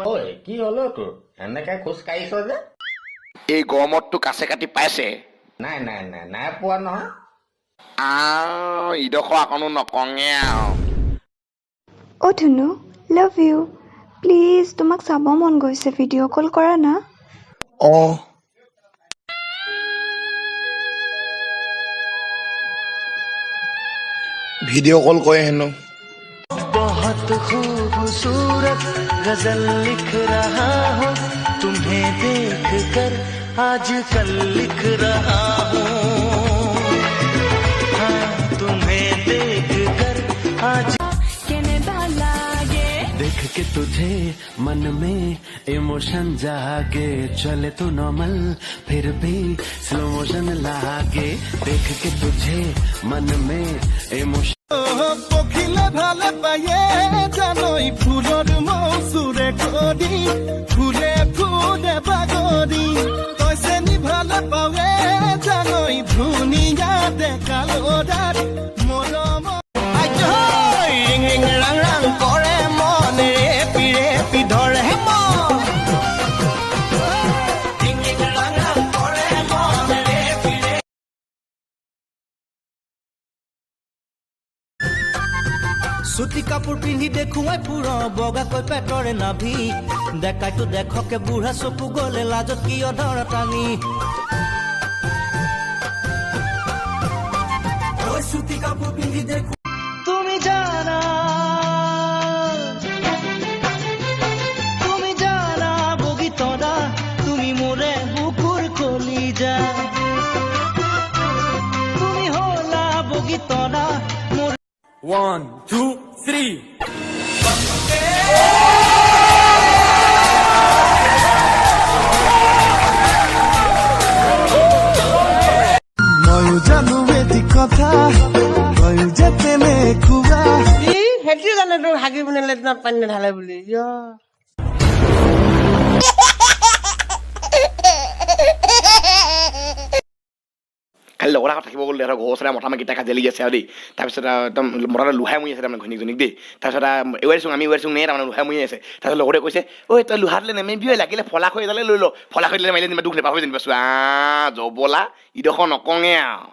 ঐ কি হলো তোৰ এনেকে খোজ কাঢ়িছ যে এই গৰমতটো কাছে কাটি পাইছে নাই নাই নাই নাই পোৱা নহয় ইডোখৰ অকণো নকঙে আৰু অ' ধুনু লাভ ইউ প্লিজ তোমাক চাব মন গৈছে ভিডিঅ' কল কৰা না ভিডিঅ' কল কৰে হেনো बहुत खूबसूरत गजल लिख रहा हूँ तुम्हें देख कर आजकल लिख रहा हूँ हाँ तुम्हें देख कर आज देख के तुझे मन में इमोशन जागे चले तो नॉर्मल फिर भी स्लो मोशन लागे देख के तुझे मन में इमोशन পখিলে ভালে পায়ে জানই ফুলৰ মৌচুৰে কৰি ফুলে ফুলে বাগৰি তইছে নি ভালে পাৱে জানই ধুনীয়া দেখালোৰাৰ মৰম ৰিং ৰিং ৰাং ৰাং কৰে মনে পিৰে পিধৰে মন ৰিং ৰিং ৰাং ৰাং কৰে মনে পিৰে চুটি কাপোৰ পিন্ধি দেখুৱাই ফুৰ বগাকৈ পেটৰে নাভি দেখাইতো দেখকে বুঢ়া চকু গলে লাজত কি অধৰ টানি চুটি কাপোৰ পিন্ধি দেখো তুমি জানা বগীতৰা তুমি মোৰে বুকুৰ কলিজা তুমি হলা বগীতৰা মোৰ 1 2 3 ময়ো জানো এটি কথা ময়ো যে তেনেকুৱা সেইটো জানে তোৰ হাগি পিনে লেট্ৰিনত পানী নাঢালে বুলি কালি লগৰ আগত থাকিব গ'ল ঘৰৰ ওচৰতে মতা মাইকীটা কাজিয়া আছে আৰু দেই তাৰপিছত একদম মতাটো লোহাই মৰি আছে তাৰমানে ঘৈণীকজনীক দেই তাৰপিছত আমি ৱেৰচোং নে তাৰমানে লোহাই মৰি আছে তাৰপিছত লগতে কৈছে ঐ তই লোহাৰলৈ নেমেবিয়ে লাগিলে ফলাখৈ এডালে লৈ ল ফলাখৈ দিলে মাৰিলে যেনিবা দুখ নেপাহৰি যেনিবা চোৱা জবলা ইডোখৰ নকঙে আৰু